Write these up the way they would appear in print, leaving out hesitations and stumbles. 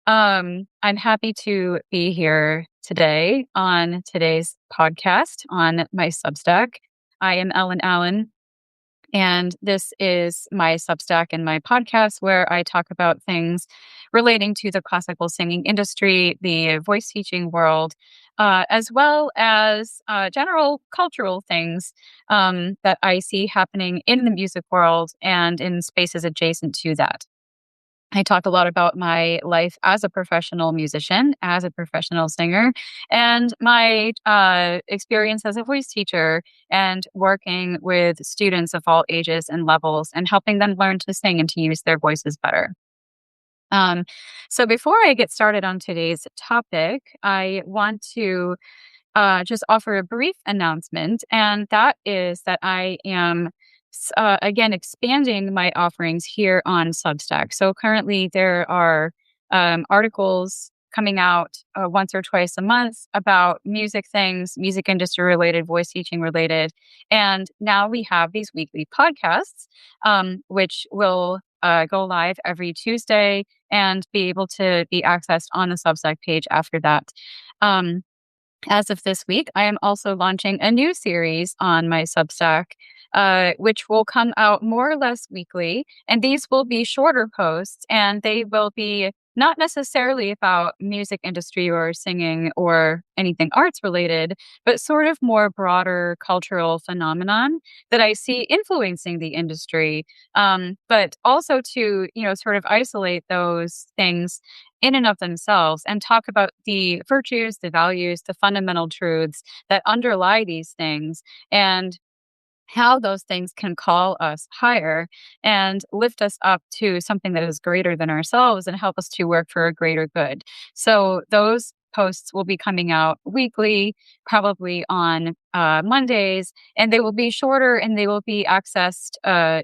I'm happy to be here today on today's podcast on my Substack. I am Ellen Allen, and this is my Substack and my podcast where I talk about things relating to the classical singing industry, the voice teaching world, as well as general cultural things that I see happening in the music world and in spaces adjacent to that. I talk a lot about my life as a professional musician, as a professional singer, and my experience as a voice teacher and working with students of all ages and levels and helping them learn to sing and to use their voices better. Um, so, before I get started on today's topic, I want to just offer a brief announcement, and that is that I am again expanding my offerings here on Substack. So currently, there are articles coming out once or twice a month about music things, music industry related, voice teaching related, and now we have these weekly podcasts, which will go live every Tuesday and be able to be accessed on the Substack page after that. Um, as of this week, I am also launching a new series on my Substack, which will come out more or less weekly. And these will be shorter posts, and they will be not necessarily about music industry or singing or anything arts related, but sort of more broader cultural phenomenon that I see influencing the industry. But also to, sort of isolate those things in and of themselves and talk about the virtues, the values, the fundamental truths that underlie these things and how those things can call us higher and lift us up to something that is greater than ourselves and help us to work for a greater good. So those posts will be coming out weekly, probably on Mondays, and they will be shorter and they will be accessed.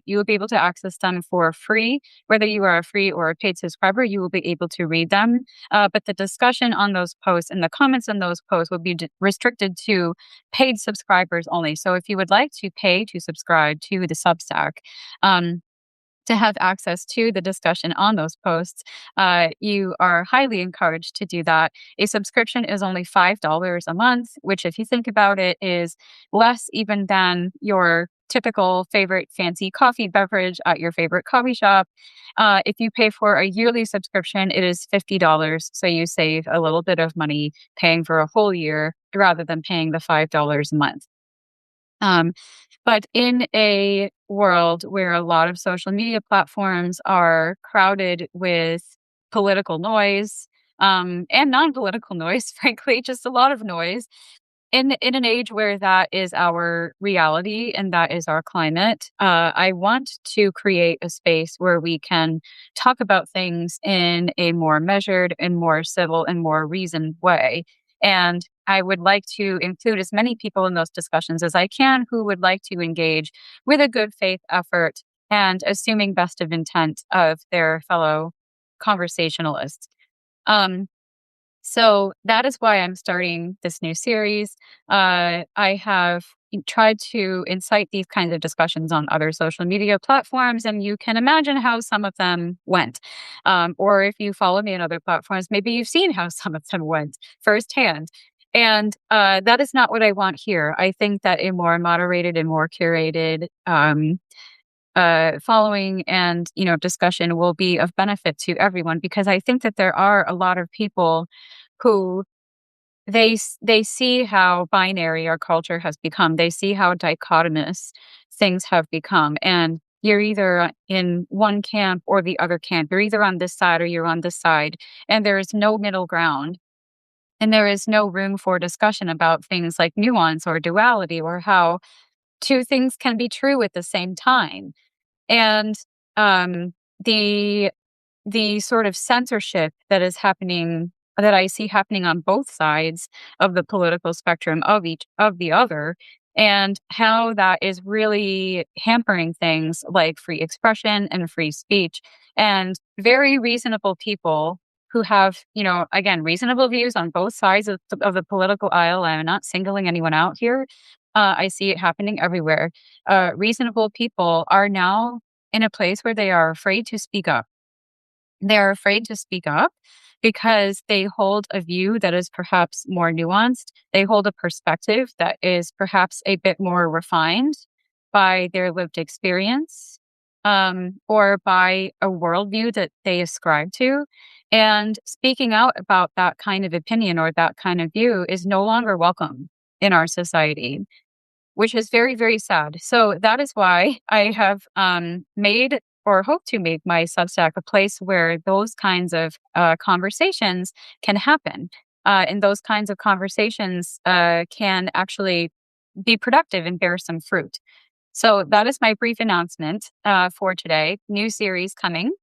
You will be able to access them for free. Whether you are a free or a paid subscriber, you will be able to read them. But the discussion on those posts and the comments on those posts will be restricted to paid subscribers only. So if you would like to pay to subscribe to the Substack, to have access to the discussion on those posts, you are highly encouraged to do that. A subscription is only $5 a month, which, if you think about it, is less even than your typical favorite fancy coffee beverage at your favorite coffee shop. If you pay for a yearly subscription, it is $50. So you save a little bit of money paying for a whole year rather than paying the $5 a month. Um, but in a world where a lot of social media platforms are crowded with political noise, and non-political noise, frankly, just a lot of noise, in an age where that is our reality and that is our climate, I want to create a space where we can talk about things in a more measured and more civil and more reasoned way. And I would like to include as many people in those discussions as I can who would like to engage with a good faith effort and assuming best of intent of their fellow conversationalists. Um, so that is why I'm starting this new series. I have tried to incite these kinds of discussions on other social media platforms, and you can imagine how some of them went. Or if you follow me on other platforms, maybe you've seen how some of them went firsthand. And that is not what I want here. I think that a more moderated and more curated following and discussion will be of benefit to everyone, because I think that there are a lot of people who they see how binary our culture has become. They see how dichotomous things have become, and you're either in one camp or the other camp. You're either on this side or you're on this side, and there is no middle ground. And there is no room for discussion about things like nuance or duality or how two things can be true at the same time. And um, the the sort of censorship that is happening, that I see happening on both sides of the political spectrum of each of the other, and how that is really hampering things like free expression and free speech. And very reasonable people who have, again, reasonable views on both sides of the political aisle. I'm not singling anyone out here. I see it happening everywhere. Reasonable people are now in a place where they are afraid to speak up. They're afraid to speak up because they hold a view that is perhaps more nuanced. They hold a perspective that is perhaps a bit more refined by their lived experience, or by a worldview that they ascribe to. And speaking out about that kind of opinion or that kind of view is no longer welcome in our society, which is very, very sad. So that is why I have made or hope to make my Substack a place where those kinds of conversations can happen. And those kinds of conversations can actually be productive and bear some fruit. So that is my brief announcement for today. New series coming,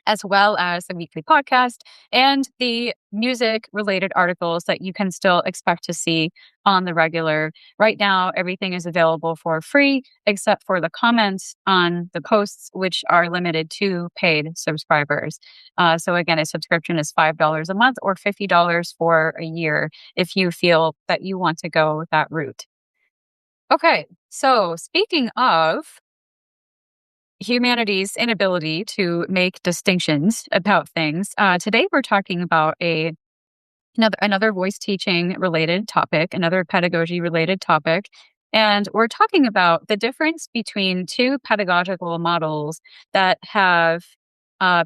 as well as the weekly podcast and the music related articles that you can still expect to see on the regular. Right now, everything is available for free, except for the comments on the posts, which are limited to paid subscribers. So again, a subscription is $5 a month or $50 for a year if you feel that you want to go that route. Okay, so speaking of humanity's inability to make distinctions about things, today we're talking about another voice teaching related topic, another pedagogy related topic. And we're talking about the difference between two pedagogical models that have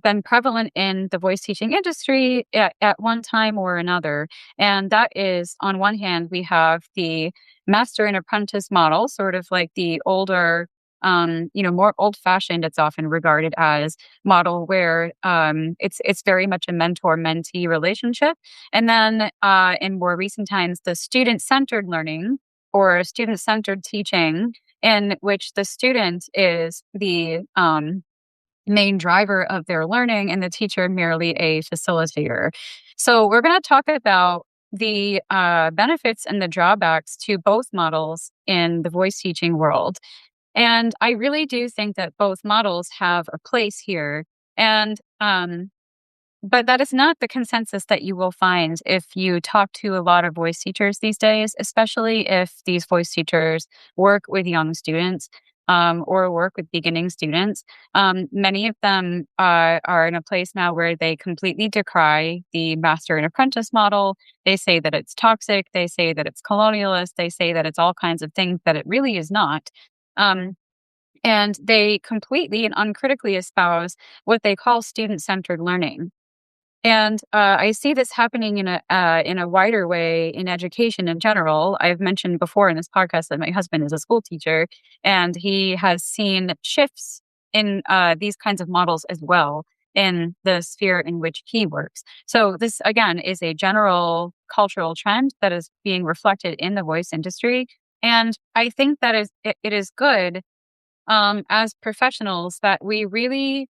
been prevalent in the voice teaching industry at one time or another. And that is, on one hand, we have the master and apprentice model, sort of like the older, more old fashioned, it's often regarded as model where it's very much a mentor mentee relationship. And then in more recent times, the student centered learning or student centered teaching, in which the student is the main driver of their learning and the teacher merely a facilitator. So we're going to talk about the benefits and the drawbacks to both models in the voice teaching world. And I really do think that both models have a place here. And but that is not the consensus that you will find if you talk to a lot of voice teachers these days, especially if these voice teachers work with young students or work with beginning students. Many of them are in a place now where they completely decry the master and apprentice model. They say that it's toxic. They say that it's colonialist. They say that it's all kinds of things that it really is not. And they completely and uncritically espouse what they call student-centered learning. And I see this happening in a wider way in education in general. I've mentioned before in this podcast that my husband is a school teacher, and he has seen shifts in these kinds of models as well in the sphere in which he works. So this, again, is a general cultural trend that is being reflected in the voice industry. And I think that it is good as professionals that we really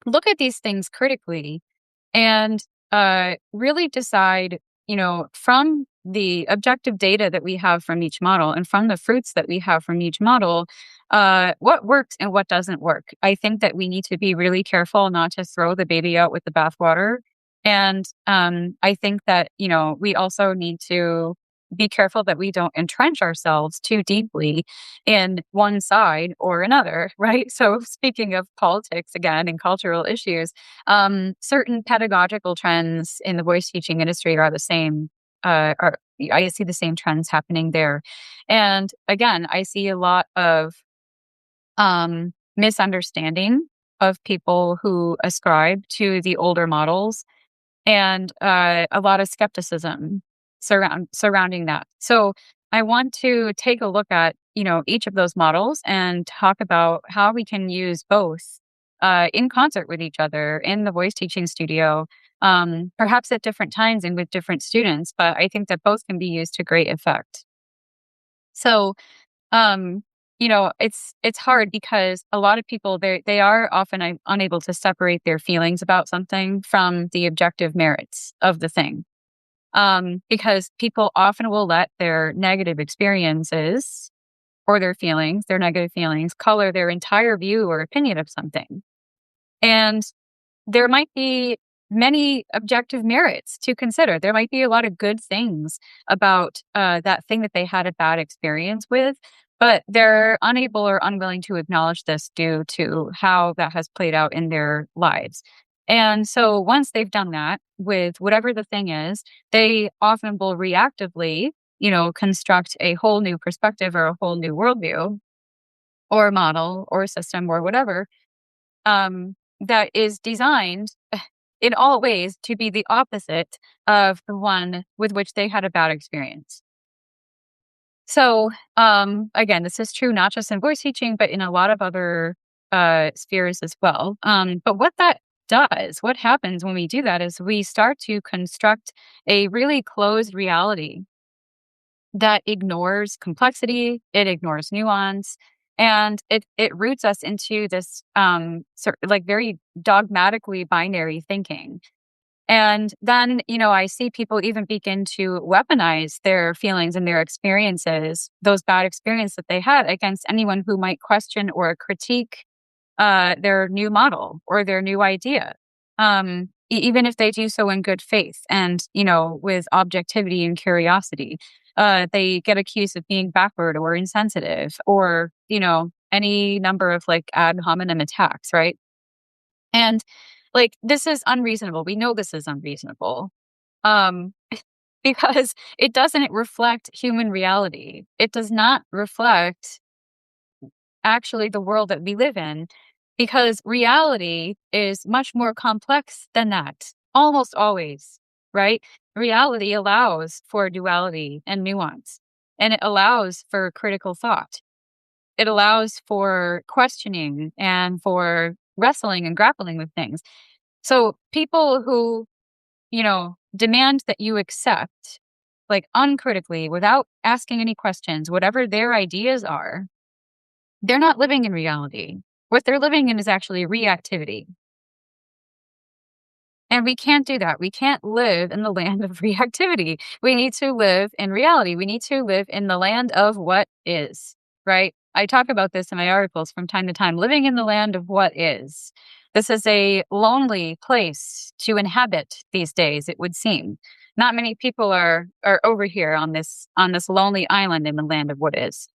look at these things critically and really decide, from the objective data that we have from each model and from the fruits that we have from each model, what works and what doesn't work. I think that we need to be really careful not to throw the baby out with the bathwater. And I think that, we also need to be careful that we don't entrench ourselves too deeply in one side or another, right? So speaking of politics again and cultural issues, certain pedagogical trends in the voice teaching industry are the same. I see the same trends happening there. And again, I see a lot of misunderstanding of people who ascribe to the older models and a lot of skepticism surrounding that. So I want to take a look at, each of those models and talk about how we can use both in concert with each other in the voice teaching studio, perhaps at different times and with different students, but I think that both can be used to great effect. So, it's hard because a lot of people they are often unable to separate their feelings about something from the objective merits of the thing. Because people often will let their negative experiences or their negative feelings, color their entire view or opinion of something. And there might be many objective merits to consider. There might be a lot of good things about that thing that they had a bad experience with, but they're unable or unwilling to acknowledge this due to how that has played out in their lives. And so once they've done that with whatever the thing is, they often will reactively, construct a whole new perspective or a whole new worldview or model or system or whatever, that is designed in all ways to be the opposite of the one with which they had a bad experience. So, again, this is true not just in voice teaching, but in a lot of other spheres as well. But what that does, what happens when we do that is we start to construct a really closed reality that ignores complexity, it ignores nuance, and it roots us into this like very dogmatically binary thinking. And then, I see people even begin to weaponize their feelings and their experiences, those bad experiences that they had against anyone who might question or critique their new model or their new idea. Even if they do so in good faith and, with objectivity and curiosity, they get accused of being backward or insensitive or, any number of like ad hominem attacks, right? And like, this is unreasonable. We know this is unreasonable. Um, because it doesn't reflect human reality. It does not reflect actually the world that we live in because reality is much more complex than that. Almost always, right? Reality allows for duality and nuance, and it allows for critical thought. It allows for questioning and for wrestling and grappling with things. So people who, demand that you accept, like uncritically, without asking any questions, whatever their ideas are, they're not living in reality. What they're living in is actually reactivity. And we can't do that. We can't live in the land of reactivity. We need to live in reality. We need to live in the land of what is, right? I talk about this in my articles from time to time, living in the land of what is. This is a lonely place to inhabit these days, it would seem. Not many people are over here on this lonely island in the land of what is.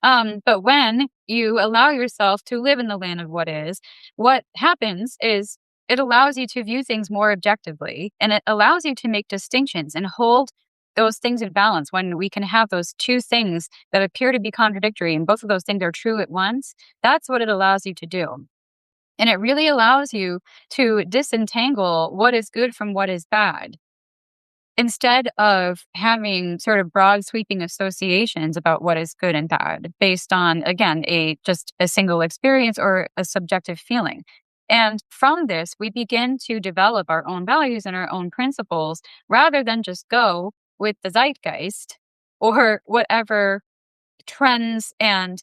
But when you allow yourself to live in the land of what is, what happens is it allows you to view things more objectively and it allows you to make distinctions and hold those things in balance when we can have those two things that appear to be contradictory and both of those things are true at once. That's what it allows you to do. And it really allows you to disentangle what is good from what is bad instead of having sort of broad sweeping associations about what is good and bad based on, again, just a single experience or a subjective feeling. And from this, we begin to develop our own values and our own principles rather than just go with the zeitgeist or whatever trends and,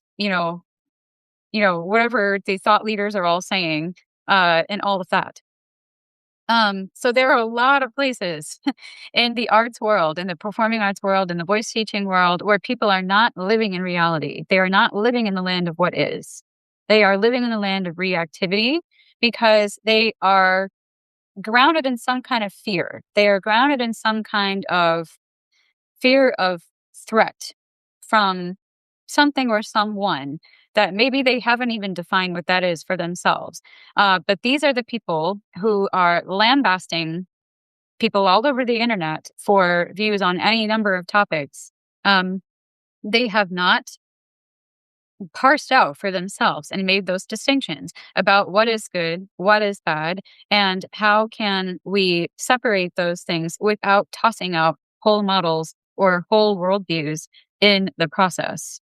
whatever the thought leaders are all saying, and all of that. So there are a lot of places in the arts world, in the performing arts world, in the voice teaching world, where people are not living in reality. They are not living in the land of what is. They are living in the land of reactivity because they are grounded in some kind of fear. They are grounded in some kind of fear of threat from something or someone that maybe they haven't even defined what that is for themselves. But these are the people who are lambasting people all over the internet for views on any number of topics. They have not parsed out for themselves and made those distinctions about what is good, what is bad, and how can we separate those things without tossing out whole models or whole worldviews in the process.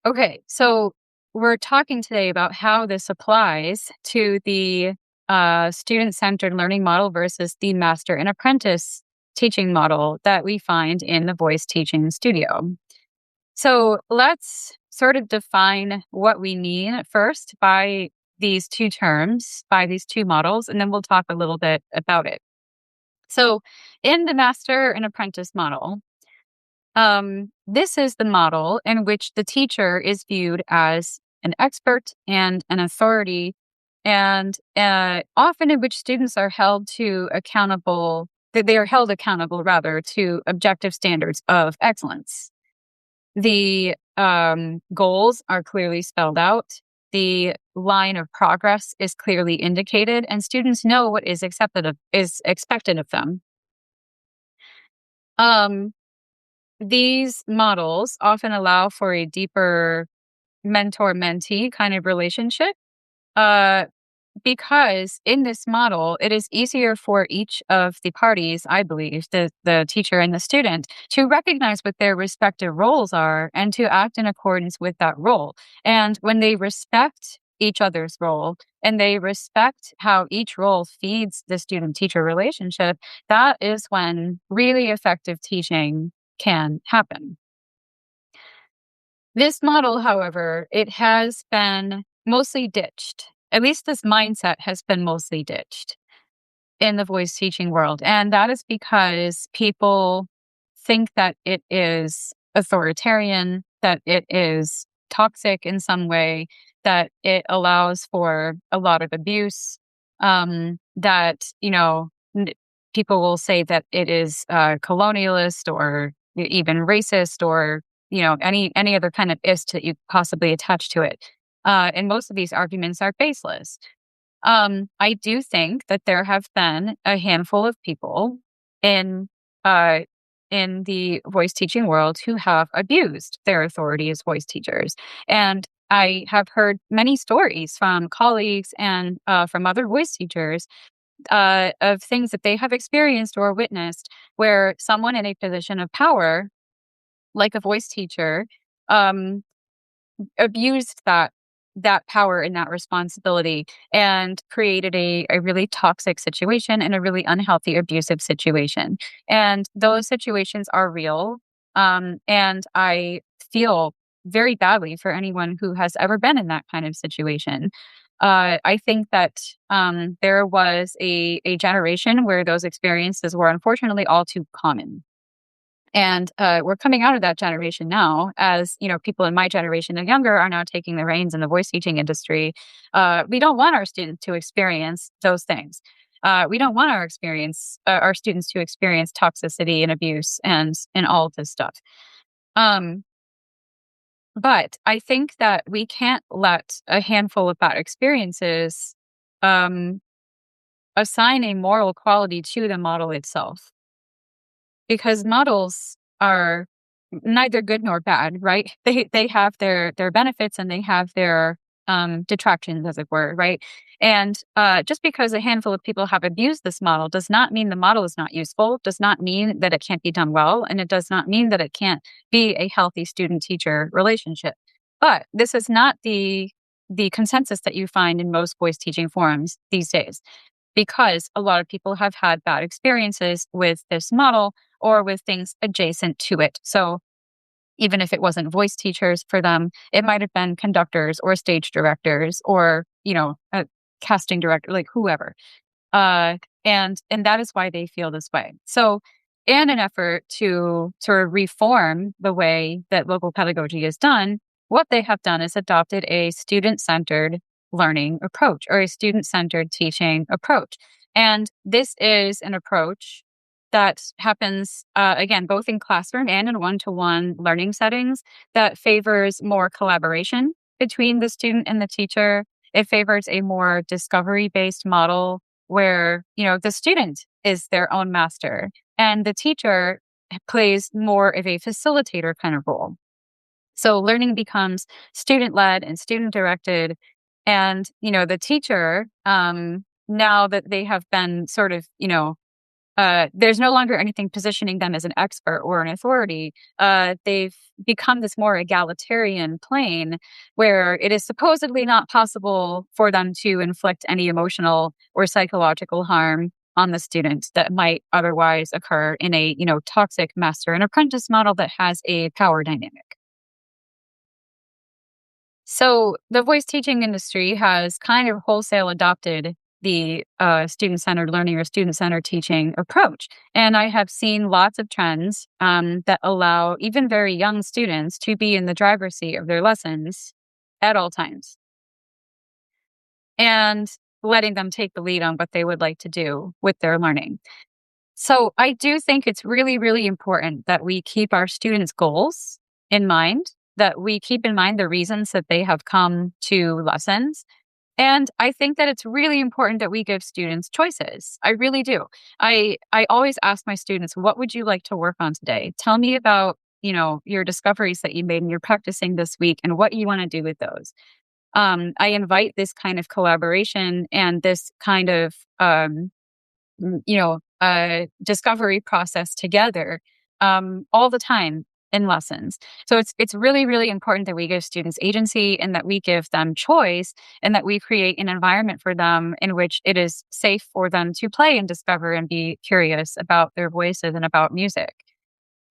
Okay, so we're talking today about how this applies to the student-centered learning model versus the master and apprentice teaching model that we find in the voice teaching studio. So let's sort of define what we mean first by these two terms, by these two models, and then we'll talk a little bit about it. So in the master and apprentice model, this is the model in which the teacher is viewed as an expert and an authority, and often in which students are held to accountable, that they are held accountable rather to objective standards of excellence. The goals are clearly spelled out. the line of progress is clearly indicated and students know what is expected of them. Um, these models often allow for a deeper mentor-mentee kind of relationship. Uh, Because in this model, it is easier for each of the parties, I believe, the teacher and the student, to recognize what their respective roles are and to act in accordance with that role. And when they respect each other's role and they respect how each role feeds the student teacher relationship, that is when really effective teaching can happen. This model, however, it has been mostly ditched. At least this mindset has been mostly ditched in the voice teaching world. And that is because people think that it is authoritarian, that it is toxic in some way, that it allows for a lot of abuse, that, people will say that it is colonialist or even racist or, any other kind of ist that you possibly attach to it. And most of these arguments are baseless. I do think that there have been a handful of people in uh, in the voice teaching world who have abused their authority as voice teachers, and I have heard many stories from colleagues and from other voice teachers of things that they have experienced or witnessed, where someone in a position of power, like a voice teacher, um, abused that power and that responsibility and created a really toxic situation and a really unhealthy abusive situation, and those situations are real. And I feel very badly for anyone who has ever been in that kind of situation. I think that there was a generation where those experiences were unfortunately all too common, and we're coming out of that generation now, as people in my generation and younger are now taking the reins in the voice teaching industry. We don't want our students to experience those things. We don't want our students to experience toxicity and abuse and all of this stuff. Um, but I think that we can't let a handful of bad experiences um, assign a moral quality to the model itself, because models are neither good nor bad, right? They have their benefits and they have their detractions, as it were, right? And just because a handful of people have abused this model does not mean the model is not useful, does not mean that it can't be done well, and it does not mean that it can't be a healthy student-teacher relationship. But this is not the consensus that you find in most voice teaching forums these days, because a lot of people have had bad experiences with this model or with things adjacent to it. So even if it wasn't voice teachers for them, it might have been conductors or stage directors or, a casting director, like whoever. And that is why they feel this way. So in an effort to sort of reform the way that local pedagogy is done, what they have done is adopted a student-centered learning approach or a student-centered teaching approach. And this is an approach that happens, again, both in classroom and in one-to-one learning settings, that favors more collaboration between the student and the teacher. It favors a more discovery-based model where, the student is their own master and the teacher plays more of a facilitator kind of role. So learning becomes student-led and student-directed. And, the teacher, now that they have been sort of, there's no longer anything positioning them as an expert or an authority. They've become this more egalitarian plane where it is supposedly not possible for them to inflict any emotional or psychological harm on the student that might otherwise occur in a, toxic master and apprentice model that has a power dynamic. So the voice teaching industry has kind of wholesale adopted the student-centered learning or student-centered teaching approach. And I have seen lots of trends that allow even very young students to be in the driver's seat of their lessons at all times and letting them take the lead on what they would like to do with their learning. So I do think it's really, really important that we keep our students' goals in mind that we keep in mind the reasons that they have come to lessons. And I think that it's really important that we give students choices. I really do. I always ask my students, what would you like to work on today? Tell me about, your discoveries that you made and you're practicing this week and what you want to do with those. I invite this kind of collaboration and this kind of, discovery process together all the time in lessons. So it's really, really important that we give students agency and that we give them choice and that we create an environment for them in which it is safe for them to play and discover and be curious about their voices and about music.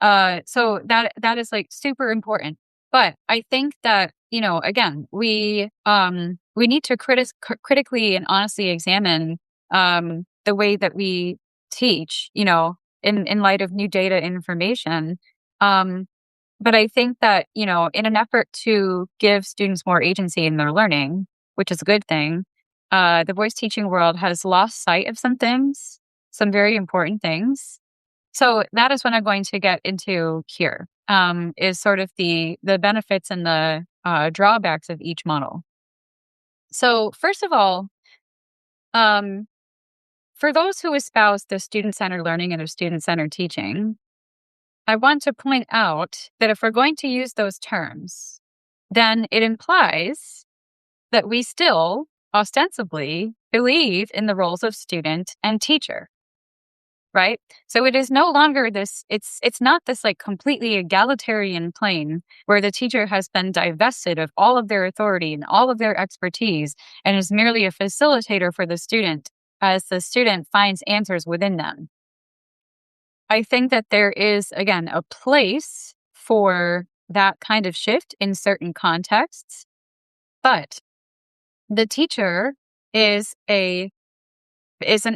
So that is like super important. But I think that, again, we need to critically and honestly examine the way that we teach, in light of new data and information. Um, but I think that, in an effort to give students more agency in their learning, which is a good thing, the voice teaching world has lost sight of some things, some very important things. So that is what I'm going to get into here, is sort of the benefits and the drawbacks of each model. So first of all, for those who espouse the student-centered learning and student-centered teaching, I want to point out that if we're going to use those terms, then it implies that we still ostensibly believe in the roles of student and teacher. Right? So it is no longer this, it's not this like completely egalitarian plane where the teacher has been divested of all of their authority and all of their expertise and is merely a facilitator for the student as the student finds answers within them. I think that there is, again, a place for that kind of shift in certain contexts, but the teacher is an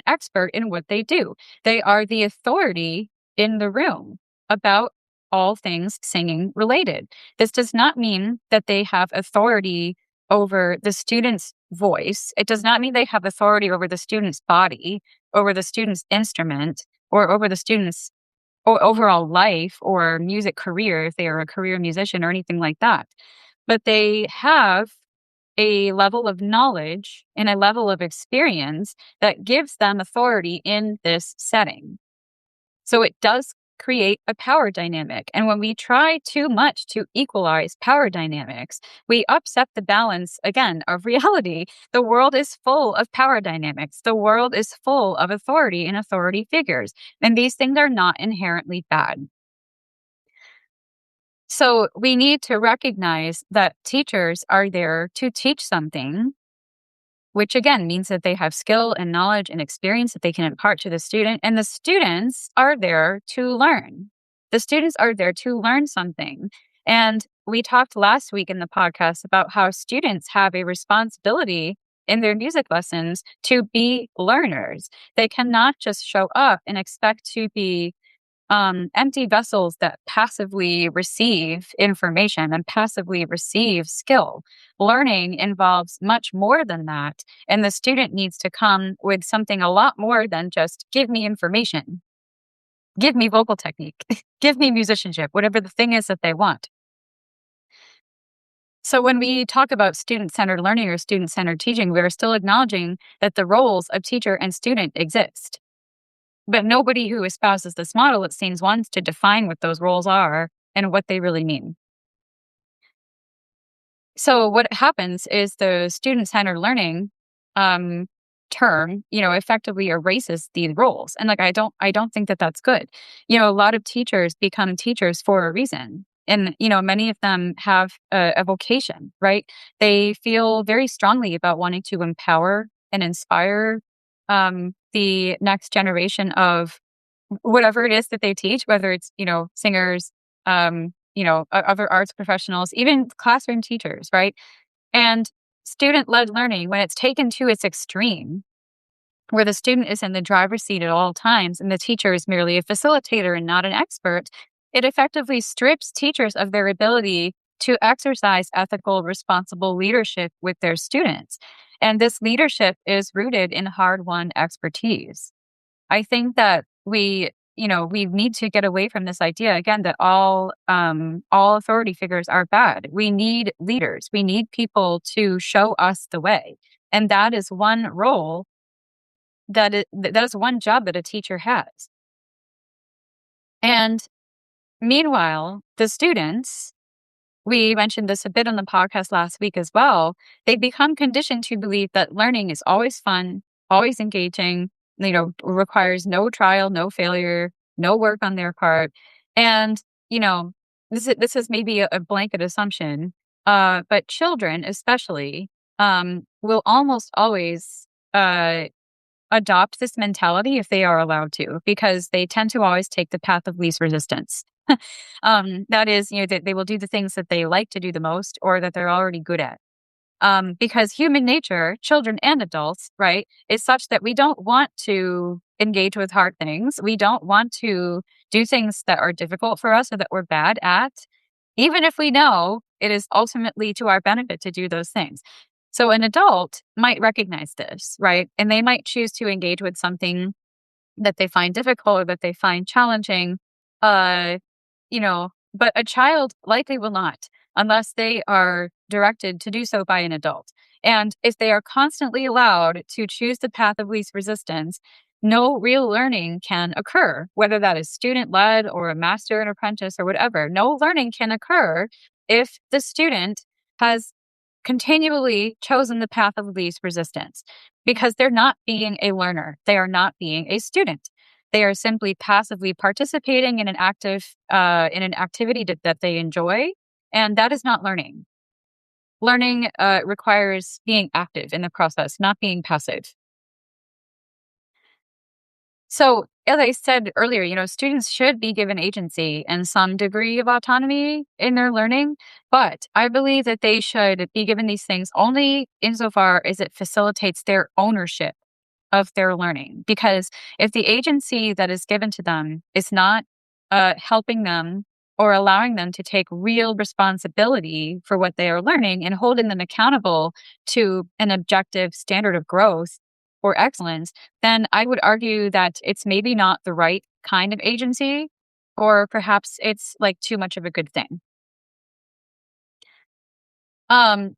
expert in what they do. They are the authority in the room about all things singing related. This does not mean that they have authority over the student's voice. It does not mean they have authority over the student's body, over the student's instrument, or over the student's overall life or music career, if they are a career musician or anything like that. But they have a level of knowledge and a level of experience that gives them authority in this setting. So it does create a power dynamic. And when we try too much to equalize power dynamics, we upset the balance, again, of reality. The world is full of power dynamics. The world is full of authority and authority figures. And these things are not inherently bad. So we need to recognize that teachers are there to teach something, which again means that they have skill and knowledge and experience that they can impart to the student. And the students are there to learn. The students are there to learn something. And we talked last week in the podcast about how students have a responsibility in their music lessons to be learners. They cannot just show up and expect to be empty vessels that passively receive information and passively receive skill. Learning involves much more than that. And the student needs to come with something a lot more than just give me information, give me vocal technique, give me musicianship, whatever the thing is that they want. So when we talk about student-centered learning or student-centered teaching, we are still acknowledging that the roles of teacher and student exist. But nobody who espouses this model, it seems, wants to define what those roles are and what they really mean. So what happens is the student-centered learning term, effectively erases these roles. And I don't think that that's good. A lot of teachers become teachers for a reason. And, many of them have a vocation, right? They feel very strongly about wanting to empower and inspire the next generation of whatever it is that they teach, whether it's, singers, other arts professionals, even classroom teachers, right? And student-led learning, when it's taken to its extreme, where the student is in the driver's seat at all times and the teacher is merely a facilitator and not an expert, it effectively strips teachers of their ability to exercise ethical, responsible leadership with their students. And this leadership is rooted in hard-won expertise. I think that we we need to get away from this idea again that all authority figures are bad. We need leaders. We need people to show us the way. And that is one role that is one job that a teacher has. And meanwhile, the students, we mentioned this a bit on the podcast last week as well, they become conditioned to believe that learning is always fun, always engaging, requires no trial, no failure, no work on their part. And, this is maybe a blanket assumption, but children especially will almost always adopt this mentality if they are allowed to, because they tend to always take the path of least resistance. That is, they will do the things that they like to do the most or that they're already good at. Because human nature, children and adults, right, is such that we don't want to engage with hard things. We don't want to do things that are difficult for us or that we're bad at, even if we know it is ultimately to our benefit to do those things. So an adult might recognize this, right? And they might choose to engage with something that they find difficult or that they find challenging, uh, but a child likely will not unless they are directed to do so by an adult. And if they are constantly allowed to choose the path of least resistance, no real learning can occur, whether that is student-led or a master and apprentice or whatever. No learning can occur if the student has continually chosen the path of least resistance, because they're not being a learner. They are not being a student. They are simply passively participating in an activity that they enjoy, and that is not learning. Learning requires being active in the process, not being passive. So, as I said earlier, students should be given agency and some degree of autonomy in their learning, but I believe that they should be given these things only insofar as it facilitates their ownership of their learning. Because if the agency that is given to them is not helping them or allowing them to take real responsibility for what they are learning and holding them accountable to an objective standard of growth or excellence, then I would argue that it's maybe not the right kind of agency, or perhaps it's like too much of a good thing. Um,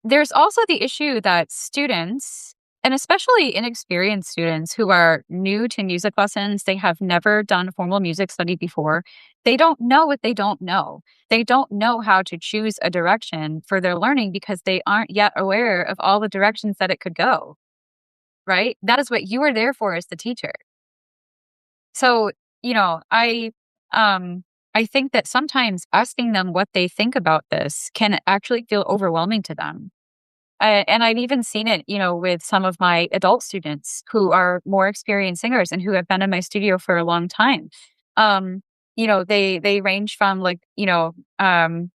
there's also the issue that students, and especially inexperienced students who are new to music lessons, they have never done formal music study before. They don't know what they don't know. They don't know how to choose a direction for their learning because they aren't yet aware of all the directions that it could go, right? That is what you are there for as the teacher. So, I think that sometimes asking them what they think about this can actually feel overwhelming to them. And I've even seen it, with some of my adult students who are more experienced singers and who have been in my studio for a long time. Um, they range from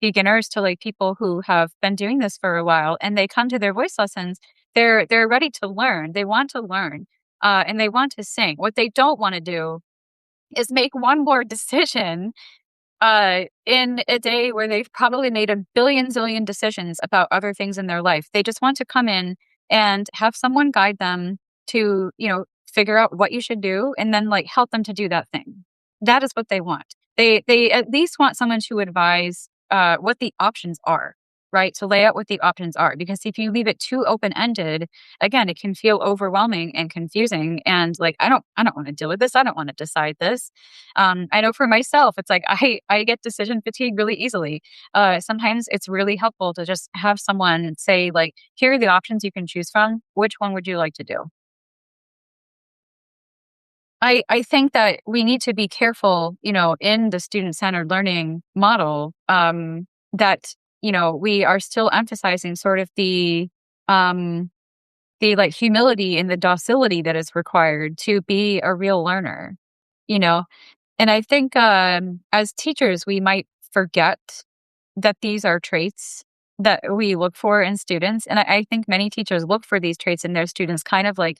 beginners to like people who have been doing this for a while, and they come to their voice lessons. They're ready to learn. They want to learn, and they want to sing. What they don't want to do is make one more decision in a day where they've probably made a billion zillion decisions about other things in their life. They just want to come in and have someone guide them to, figure out what you should do and then like help them to do that thing. That is what they want. They at least want someone to advise what the options are, right? To lay out what the options are. Because if you leave it too open-ended, again, it can feel overwhelming and confusing. And like, I don't want to deal with this. I don't want to decide this. I know for myself, it's like I get decision fatigue really easily. Sometimes it's really helpful to just have someone say like, here are the options you can choose from. Which one would you like to do? I think that we need to be careful, in the student-centered learning model, that, we are still emphasizing sort of the like humility and the docility that is required to be a real learner, you know? And I think, as teachers, we might forget that these are traits that we look for in students. And I think many teachers look for these traits in their students kind of like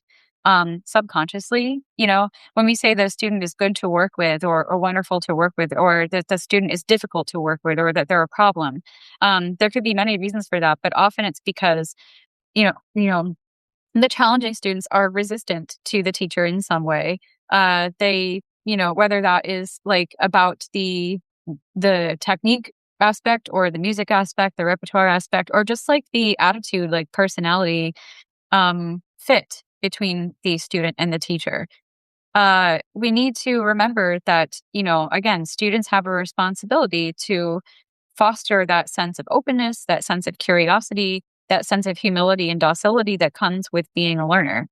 subconsciously. When we say that a student is good to work with or wonderful to work with, or that the student is difficult to work with, or that they're a problem, there could be many reasons for that. But often it's because, you know, you know, the challenging students are resistant to the teacher in some way. They whether that is like about the technique aspect or the music aspect, the repertoire aspect, or just like the attitude, like personality fit between the student and the teacher. We need to remember that, again, students have a responsibility to foster that sense of openness, that sense of curiosity, that sense of humility and docility that comes with being a learner.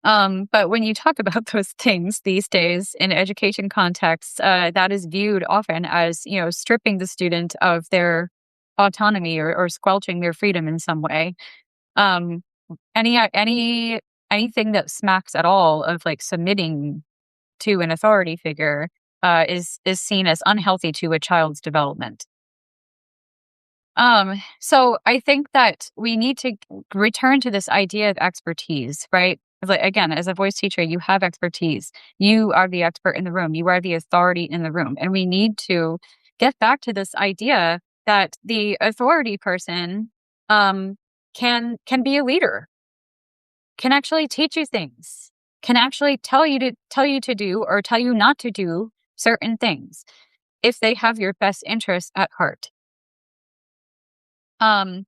But when you talk about those things these days in education contexts, that is viewed often as, stripping the student of their autonomy or squelching their freedom in some way. Um, anything that smacks at all of like submitting to an authority figure is seen as unhealthy to a child's development. So I think that we need to return to this idea of expertise, right? Like, again, as a voice teacher, you have expertise. You are the expert in the room. You are the authority in the room. And we need to get back to this idea that the authority person can be a leader, can actually teach you things, can actually tell you to do or tell you not to do certain things if they have your best interests at heart. Um,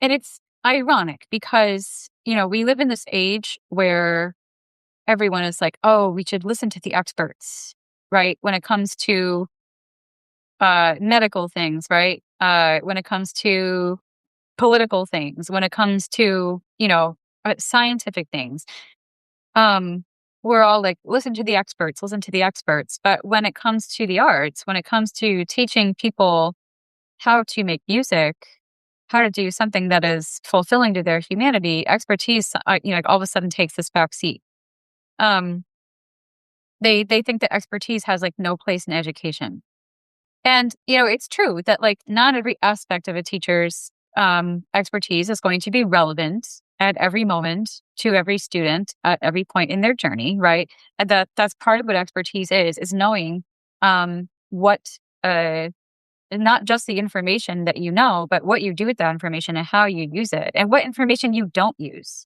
And it's ironic because, we live in this age where everyone is like, oh, we should listen to the experts, right? When it comes to medical things, right? When it comes to political things, when it comes to, scientific things. Um, we're all like, listen to the experts, listen to the experts. But when it comes to the arts, when it comes to teaching people how to make music, how to do something that is fulfilling to their humanity, expertise, like all of a sudden takes this back seat. Um, they think that expertise has like no place in education, and it's true that like not every aspect of a teacher's expertise is going to be relevant at every moment to every student at every point in their journey, right? And that's part of what expertise is knowing what and not just the information that you know, but what you do with that information and how you use it and what information you don't use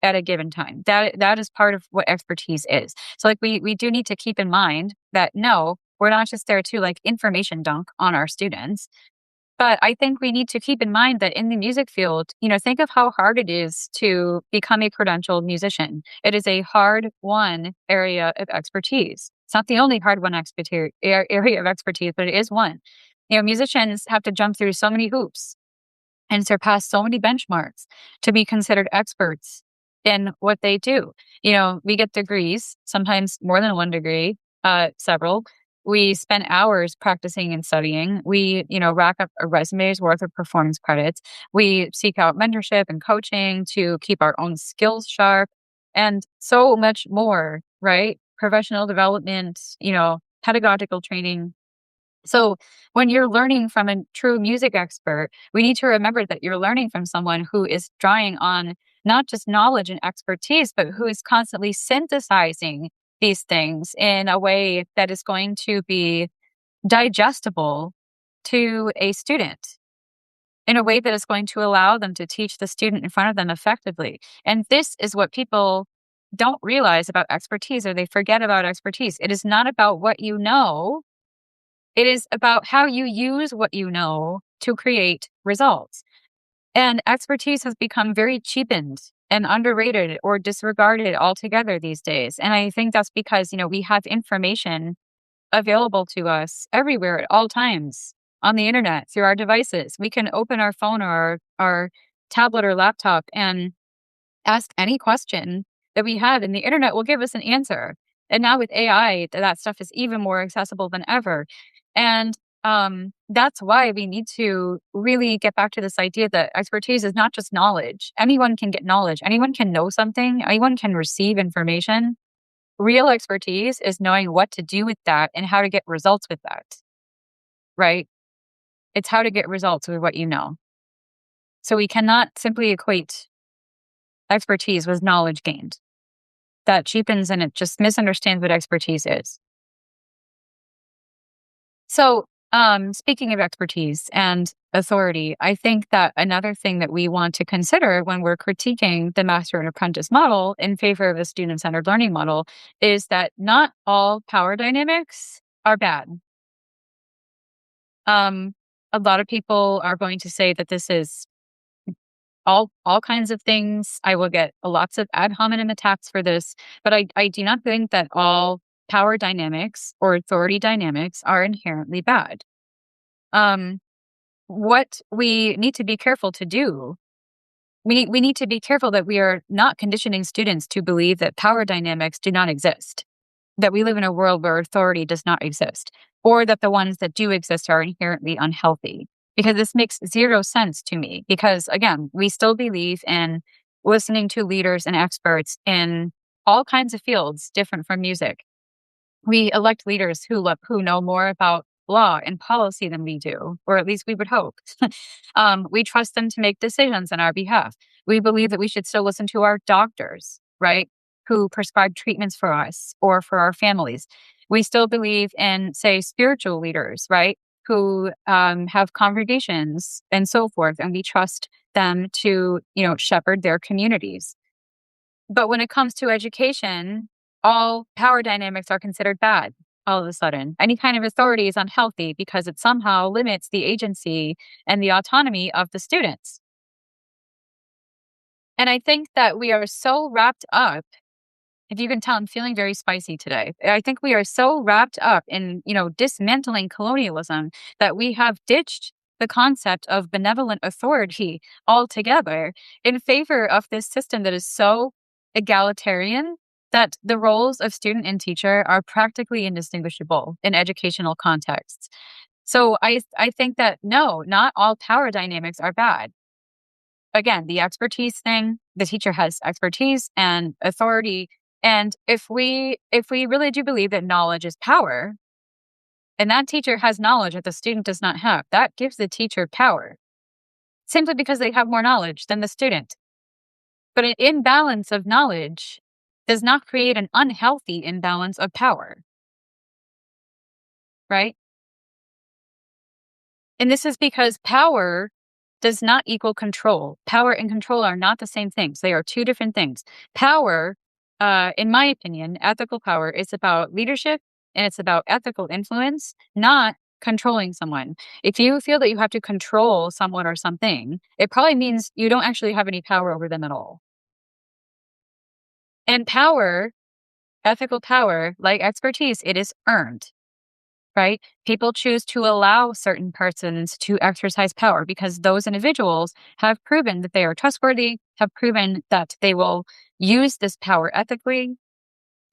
at a given time. That is part of what expertise is. So like we do need to keep in mind that no, we're not just there to like information dunk on our students. But I think we need to keep in mind that in the music field, think of how hard it is to become a credentialed musician. It is a hard won area of expertise. It's not the only hard won area of expertise, but it is one. Musicians have to jump through so many hoops and surpass so many benchmarks to be considered experts in what they do. We get degrees, sometimes more than one degree, several. We spend hours practicing and studying. We, rack up a resume's worth of performance credits. We seek out mentorship and coaching to keep our own skills sharp and so much more, right? Professional development, pedagogical training. So when you're learning from a true music expert, we need to remember that you're learning from someone who is drawing on not just knowledge and expertise, but who is constantly synthesizing these things in a way that is going to be digestible to a student, in a way that is going to allow them to teach the student in front of them effectively. And this is what people don't realize about expertise, or they forget about expertise. It is not about what you know. It is about how you use what you know to create results. And expertise has become very cheapened and underrated or disregarded altogether these days. And I think that's because, we have information available to us everywhere at all times on the internet through our devices. We can open our phone or our tablet or laptop and ask any question that we have, and the internet will give us an answer. And now with AI, that stuff is even more accessible than ever. And that's why we need to really get back to this idea that expertise is not just knowledge. Anyone can get knowledge. Anyone can know something. Anyone can receive information. Real expertise is knowing what to do with that and how to get results with that, right? It's how to get results with what you know. So we cannot simply equate expertise with knowledge gained. That cheapens and it just misunderstands what expertise is. So Speaking of expertise and authority, I think that another thing that we want to consider when we're critiquing the master and apprentice model in favor of a student centered learning model is that not all power dynamics are bad. Um, a lot of people are going to say that this is all kinds of things. I will get lots of ad hominem attacks for this, but I do not think that all power dynamics or authority dynamics are inherently bad. Um, what we need to be careful to do, we need to be careful that we are not conditioning students to believe that power dynamics do not exist, that we live in a world where authority does not exist, or that the ones that do exist are inherently unhealthy. Because this makes zero sense to me. Because again, we still believe in listening to leaders and experts in all kinds of fields different from music. We elect leaders who know more about law and policy than we do, or at least we would hope. We trust them to make decisions on our behalf. We believe that we should still listen to our doctors, right, who prescribe treatments for us or for our families. We still believe in, say, spiritual leaders, right, who have congregations and so forth, and we trust them to, shepherd their communities. But when it comes to education, all power dynamics are considered bad all of a sudden. Any kind of authority is unhealthy because it somehow limits the agency and the autonomy of the students. And I think that we are so wrapped up, if you can tell, I'm feeling very spicy today. I think we are so wrapped up in, dismantling colonialism that we have ditched the concept of benevolent authority altogether in favor of this system that is so egalitarian that the roles of student and teacher are practically indistinguishable in educational contexts. So I think that no, not all power dynamics are bad. Again, the expertise thing, the teacher has expertise and authority. And if we really do believe that knowledge is power, and that teacher has knowledge that the student does not have, that gives the teacher power simply because they have more knowledge than the student. But an imbalance of knowledge does not create an unhealthy imbalance of power, right? And this is because power does not equal control. Power and control are not the same things. They are two different things. Power, in my opinion, ethical power is about leadership and it's about ethical influence, not controlling someone. If you feel that you have to control someone or something, it probably means you don't actually have any power over them at all. And power, ethical power, like expertise, it is earned. Right? People choose to allow certain persons to exercise power because those individuals have proven that they are trustworthy, have proven that they will use this power ethically.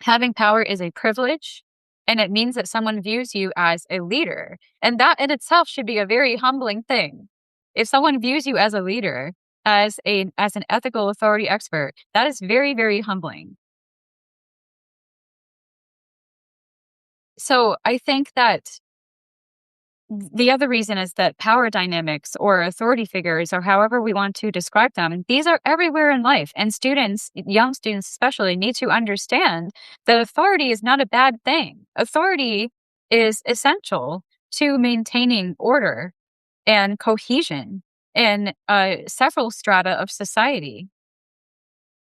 Having power is a privilege, and it means that someone views you as a leader. And that in itself should be a very humbling thing. If someone views you as a leader, as an ethical authority expert, that is very, very humbling. So I think that the other reason is that power dynamics or authority figures, or however we want to describe them, these are everywhere in life. And students, young students especially, need to understand that authority is not a bad thing. Authority is essential to maintaining order and cohesion in several strata of society.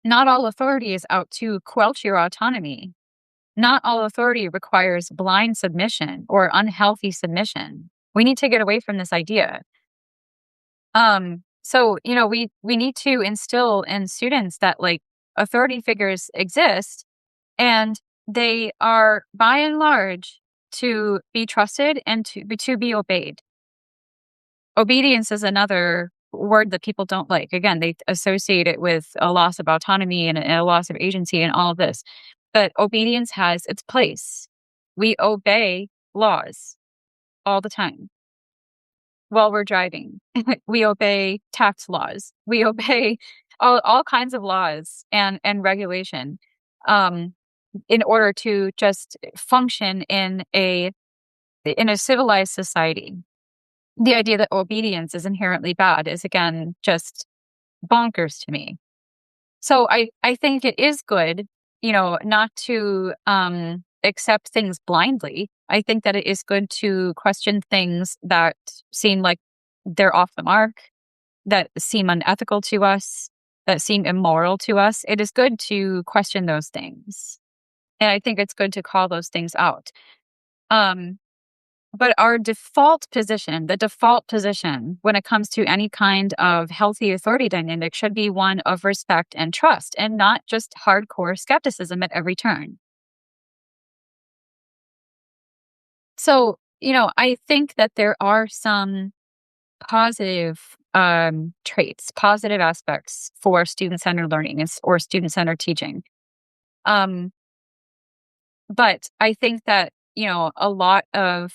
Not all authority is out to quelch your autonomy. Not all authority requires blind submission or unhealthy submission. We need to get away from this idea. So, we need to instill in students that like authority figures exist and they are by and large to be trusted and to be obeyed. Obedience is another word that people don't like. Again, they associate it with a loss of autonomy and a loss of agency and all of this. But obedience has its place. We obey laws all the time while we're driving. We obey tax laws. We obey all kinds of laws and regulation in order to just function in a civilized society. The idea that obedience is inherently bad is, again, just bonkers to me. So I think it is good, not to accept things blindly. I think that it is good to question things that seem like they're off the mark, that seem unethical to us, that seem immoral to us. It is good to question those things. And I think it's good to call those things out. Um, but our the default position when it comes to any kind of healthy authority dynamic should be one of respect and trust and not just hardcore skepticism at every turn. So, I think that there are some positive traits, positive aspects for student centered learning or student centered teaching. Um, But I think that, a lot of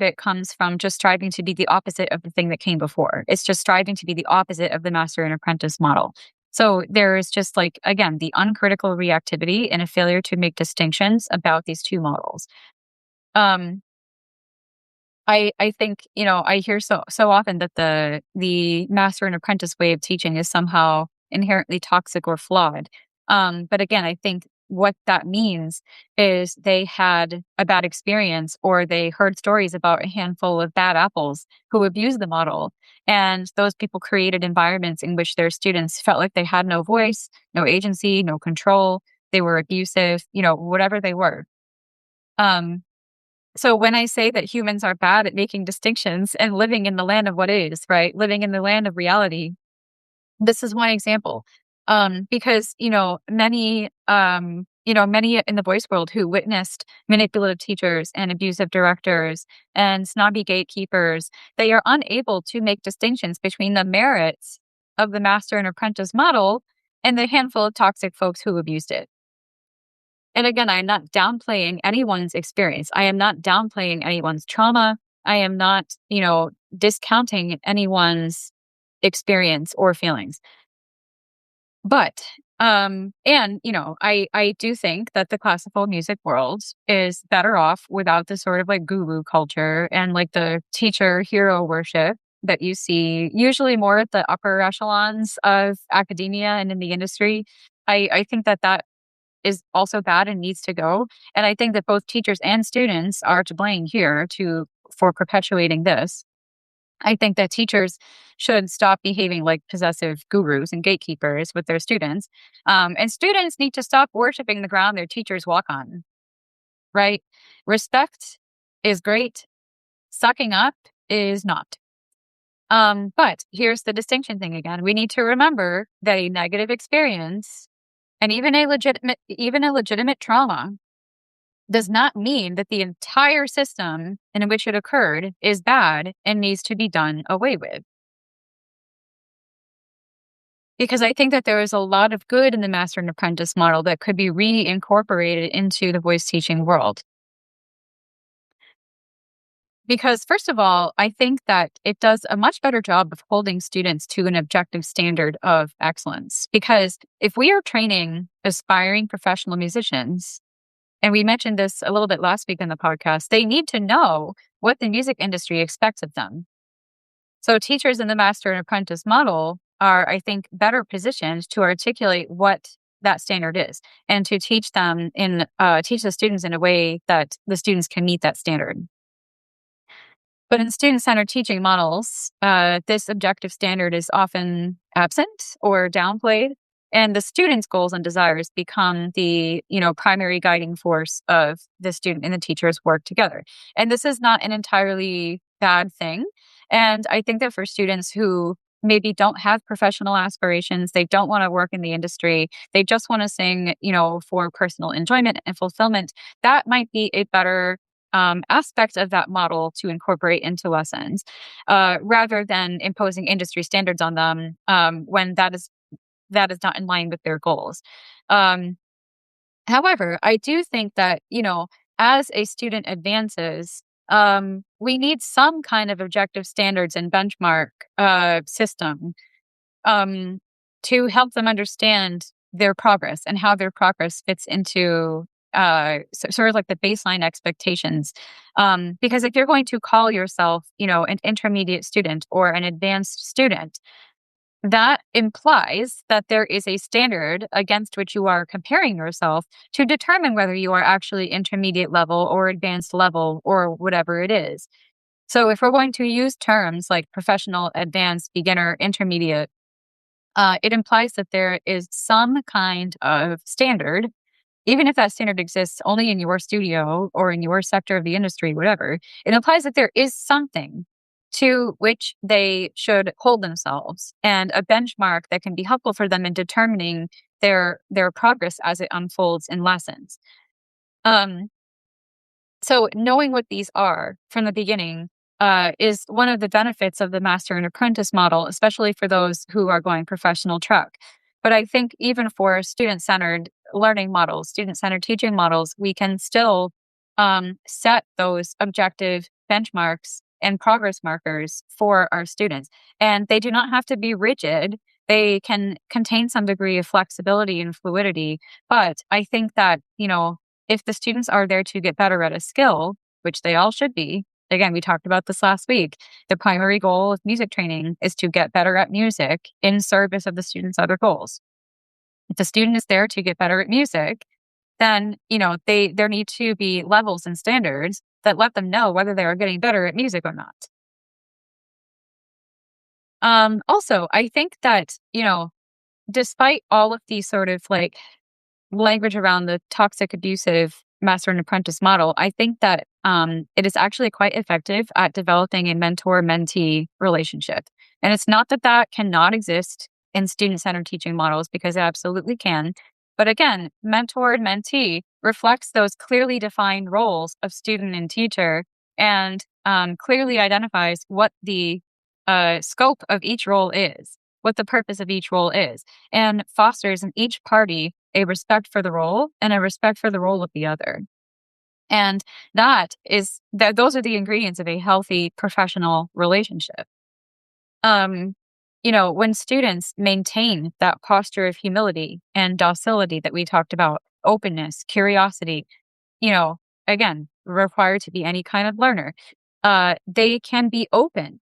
it comes from just striving to be the opposite of the thing that came before. It's just striving to be the opposite of the master and apprentice model. So there is just like, again, the uncritical reactivity and a failure to make distinctions about these two models. Um, I think, I hear so often that the master and apprentice way of teaching is somehow inherently toxic or flawed. But again, I think what that means is they had a bad experience or they heard stories about a handful of bad apples who abused the model. And those people created environments in which their students felt like they had no voice, no agency, no control. They were abusive, whatever they were. Um, so when I say that humans are bad at making distinctions and living in the land of what is, right? Living in the land of reality, this is one example. Because, many in the voice world who witnessed manipulative teachers and abusive directors and snobby gatekeepers, they are unable to make distinctions between the merits of the master and apprentice model and the handful of toxic folks who abused it. And again, I am not downplaying anyone's experience. I am not downplaying anyone's trauma. I am not, discounting anyone's experience or feelings. But, I do think that the classical music world is better off without the sort of like guru culture and like the teacher hero worship that you see usually more at the upper echelons of academia and in the industry. I think that is also bad and needs to go. And I think that both teachers and students are to blame here for perpetuating this. I think that teachers should stop behaving like possessive gurus and gatekeepers with their students. And students need to stop worshiping the ground their teachers walk on, right? Respect is great. Sucking up is not. But here's the distinction thing again. We need to remember that a negative experience and even a legitimate trauma does not mean that the entire system in which it occurred is bad and needs to be done away with. Because I think that there is a lot of good in the master and apprentice model that could be reincorporated into the voice teaching world. Because first of all, I think that it does a much better job of holding students to an objective standard of excellence. Because if we are training aspiring professional musicians, and we mentioned this a little bit last week in the podcast, they need to know what the music industry expects of them. So teachers in the master and apprentice model are, I think, better positioned to articulate what that standard is and to teach the students in a way that the students can meet that standard. But in student-centered teaching models, this objective standard is often absent or downplayed, and the student's goals and desires become the primary guiding force of the student and the teacher's work together. And this is not an entirely bad thing. And I think that for students who maybe don't have professional aspirations, they don't want to work in the industry, they just want to sing, for personal enjoyment and fulfillment, that might be a better aspect of that model to incorporate into lessons, rather than imposing industry standards on them when that is not in line with their goals. Um, However, I do think that as a student advances, we need some kind of objective standards and benchmark system um, to help them understand their progress and how their progress fits into sort of like the baseline expectations. Because if you're going to call yourself, an intermediate student or an advanced student, that implies that there is a standard against which you are comparing yourself to determine whether you are actually intermediate level or advanced level or whatever it is. So if we're going to use terms like professional, advanced, beginner, intermediate, it implies that there is some kind of standard, even if that standard exists only in your studio or in your sector of the industry, whatever. It implies that there is something to which they should hold themselves and a benchmark that can be helpful for them in determining their progress as it unfolds in lessons. Um, so knowing what these are from the beginning is one of the benefits of the master and apprentice model, especially for those who are going professional track. But I think even for student-centered learning models, student-centered teaching models, we can still set those objective benchmarks and progress markers for our students. And they do not have to be rigid. They can contain some degree of flexibility and fluidity. But I think that, if the students are there to get better at a skill, which they all should be, again, we talked about this last week. The primary goal of music training is to get better at music in service of the student's other goals. If the student is there to get better at music, then, there need to be levels and standards that let them know whether they are getting better at music or not. Also, I think that, despite all of these sort of like language around the toxic, abusive master and apprentice model, I think that it is actually quite effective at developing a mentor-mentee relationship. And it's not that that cannot exist in student-centered teaching models, because it absolutely can. But again, mentor and mentee reflects those clearly defined roles of student and teacher, and clearly identifies what the scope of each role is, what the purpose of each role is, and fosters in each party a respect for the role and a respect for the role of the other. And those are the ingredients of a healthy professional relationship. When students maintain that posture of humility and docility that we talked about, openness, curiosity, again, required to be any kind of learner, they can be open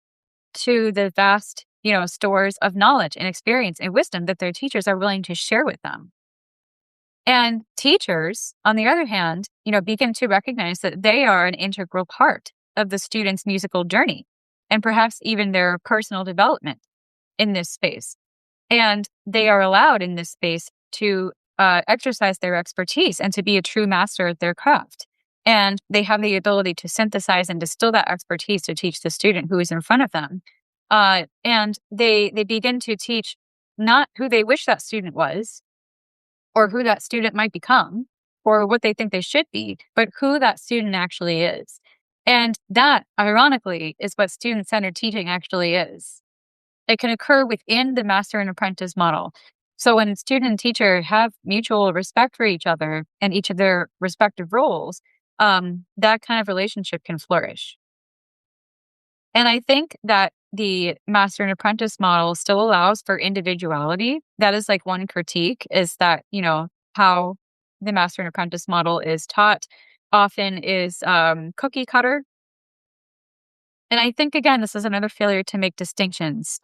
to the vast, stores of knowledge and experience and wisdom that their teachers are willing to share with them. And teachers, on the other hand, begin to recognize that they are an integral part of the student's musical journey and perhaps even their personal development in this space. And they are allowed in this space to exercise their expertise and to be a true master of their craft. And they have the ability to synthesize and distill that expertise to teach the student who is in front of them. And they begin to teach not who they wish that student was, or who that student might become, or what they think they should be, but who that student actually is. And that, ironically, is what student-centered teaching actually is. It can occur within the master and apprentice model. So when student and teacher have mutual respect for each other and each of their respective roles, that kind of relationship can flourish. And I think that the master and apprentice model still allows for individuality. That is like one critique, is that, how the master and apprentice model is taught often is cookie cutter. And I think, again, this is another failure to make distinctions,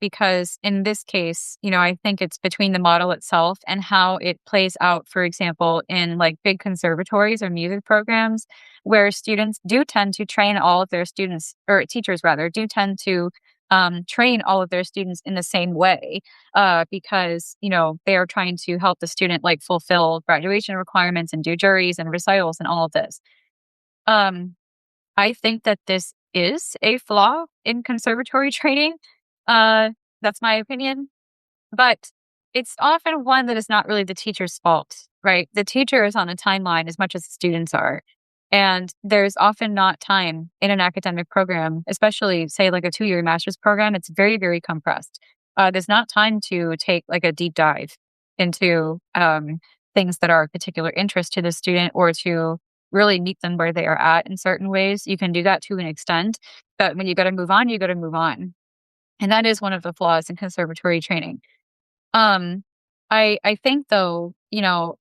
because in this case, I think it's between the model itself and how it plays out, for example, in like big conservatories or music programs, where students do tend to train all of their students, or teachers rather, do tend to train all of their students in the same way, because, they are trying to help the student like fulfill graduation requirements and do juries and recitals and all of this. I think that this is a flaw in conservatory training. That's my opinion. But it's often one that is not really the teacher's fault, right? The teacher is on a timeline as much as the students are. And there's often not time in an academic program, especially, say, like a 2-year master's program. It's very, very compressed. There's not time to take like a deep dive into things that are of particular interest to the student, or to really meet them where they are at in certain ways. You can do that to an extent, but when you got to move on, you got to move on. And that is one of the flaws in conservatory training. I think though,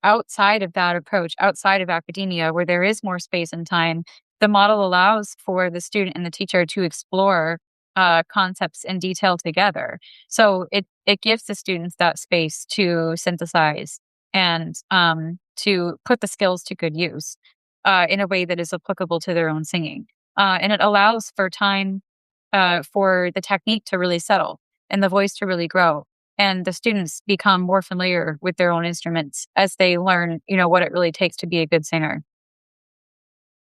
outside of that approach, outside of academia, where there is more space and time, the model allows for the student and the teacher to explore concepts in detail together. So it gives the students that space to synthesize and to put the skills to good use in a way that is applicable to their own singing. And it allows for time for the technique to really settle and the voice to really grow. And the students become more familiar with their own instruments as they learn, what it really takes to be a good singer.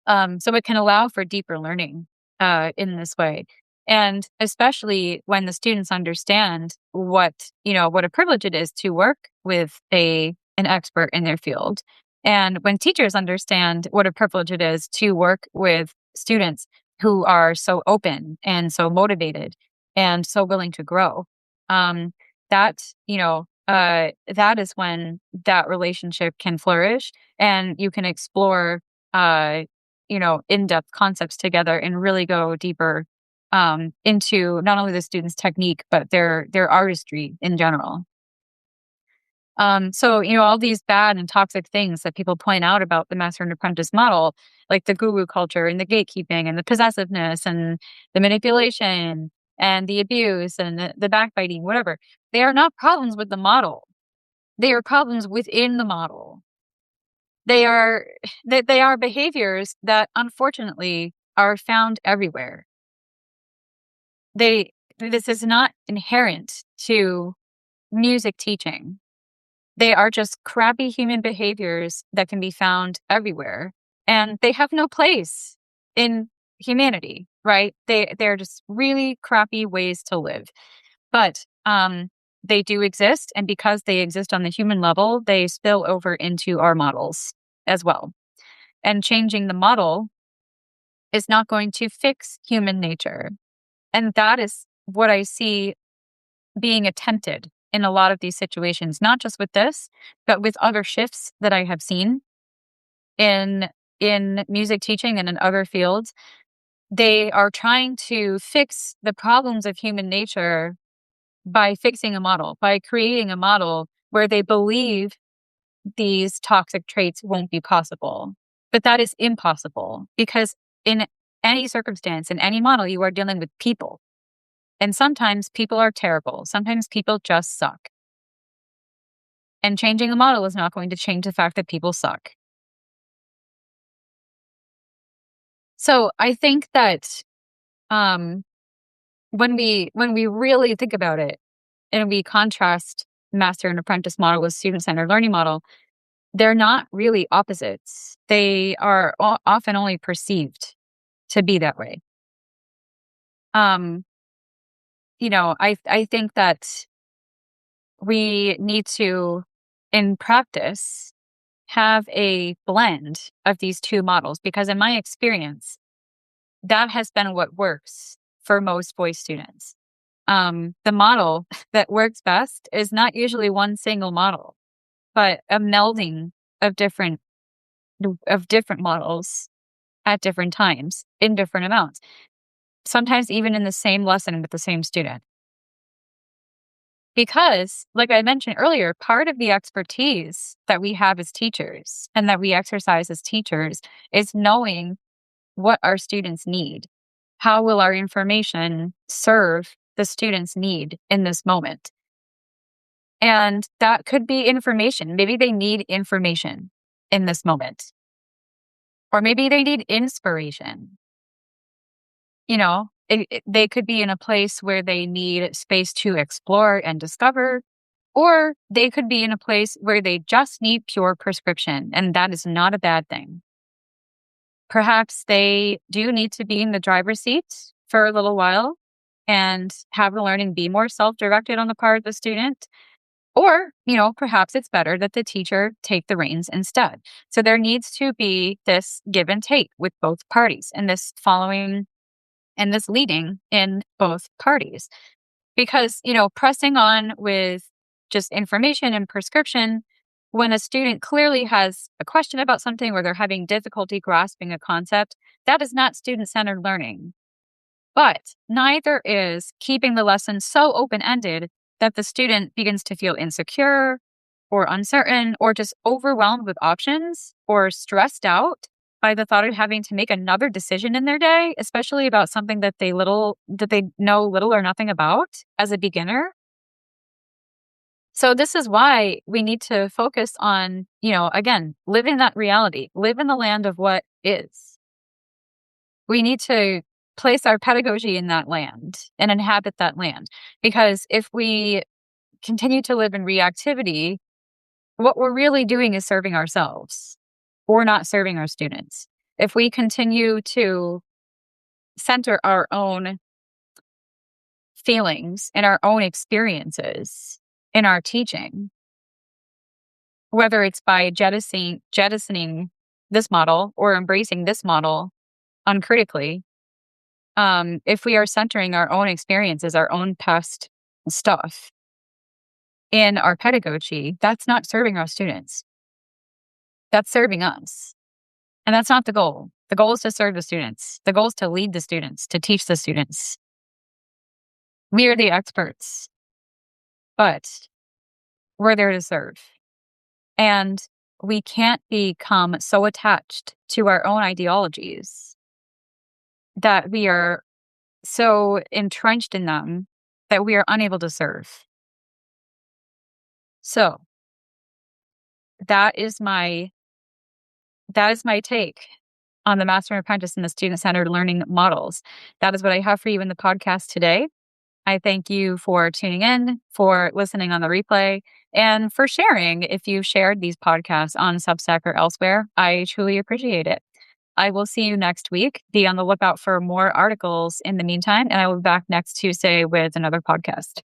So it can allow for deeper learning in this way. And especially when the students understand what a privilege it is to work with an expert in their field. And when teachers understand what a privilege it is to work with students who are so open and so motivated and so willing to grow, um, that is when that relationship can flourish and you can explore uh, in-depth concepts together and really go deeper into not only the student's technique, but their artistry in general. So, all these bad and toxic things that people point out about the master and apprentice model, like the guru culture and the gatekeeping and the possessiveness and the manipulation and the abuse and the backbiting, whatever, they are not problems with the model. They are problems within the model. They are they are behaviors that unfortunately are found everywhere. This is not inherent to music teaching. They are just crappy human behaviors that can be found everywhere, and they have no place in humanity, right? They're just really crappy ways to live. But they do exist, and because they exist on the human level, they spill over into our models as well. And changing the model is not going to fix human nature. And that is what I see being attempted in a lot of these situations, not just with this, but with other shifts that I have seen in music teaching and in other fields. They are trying to fix the problems of human nature by fixing a model, by creating a model where they believe these toxic traits won't be possible. But that is impossible because in any circumstance, in any model, you are dealing with people. And sometimes people are terrible. Sometimes people just suck. And changing a model is not going to change the fact that people suck. So I think that when we really think about it and we contrast master and apprentice model with student-centered learning model, they're not really opposites. They are often only perceived to be that way. I think that we need to, in practice, have a blend of these two models because in my experience, that has been what works for most voice students. The model that works best is not usually one single model, but a melding of different models at different times in different amounts, sometimes even in the same lesson with the same student. Because, like I mentioned earlier, part of the expertise that we have as teachers and that we exercise as teachers is knowing what our students need. How will our information serve the student's need in this moment? And that could be information. Maybe they need information in this moment. Or maybe they need inspiration. They could be in a place where they need space to explore and discover, or they could be in a place where they just need pure prescription, and that is not a bad thing. Perhaps they do need to be in the driver's seat for a little while and have the learning be more self-directed on the part of the student. Or, perhaps it's better that the teacher take the reins instead. So there needs to be this give and take with both parties and this following and this leading in both parties. Because, pressing on with just information and prescription when a student clearly has a question about something or they're having difficulty grasping a concept, that is not student-centered learning. But neither is keeping the lesson so open-ended that the student begins to feel insecure or uncertain or just overwhelmed with options or stressed out by the thought of having to make another decision in their day, especially about something that they know little or nothing about as a beginner. So this is why we need to focus on, again, live in that reality, live in the land of what is. We need to place our pedagogy in that land and inhabit that land. Because if we continue to live in reactivity, what we're really doing is serving ourselves or not serving our students. If we continue to center our own feelings and our own experiences in our teaching, whether it's by jettisoning this model or embracing this model uncritically, if we are centering our own experiences, our own past stuff in our pedagogy, that's not serving our students. That's serving us. And that's not the goal. The goal is to serve the students. The goal is to lead the students, to teach the students. We are the experts, but we're there to serve. And we can't become so attached to our own ideologies that we are so entrenched in them that we are unable to serve. So that is my take on the master and apprentice and the student-centered learning models. That is what I have for you in the podcast today. I thank you for tuning in, for listening on the replay, and for sharing if you've shared these podcasts on Substack or elsewhere. I truly appreciate it. I will see you next week. Be on the lookout for more articles in the meantime, and I will be back next Tuesday with another podcast.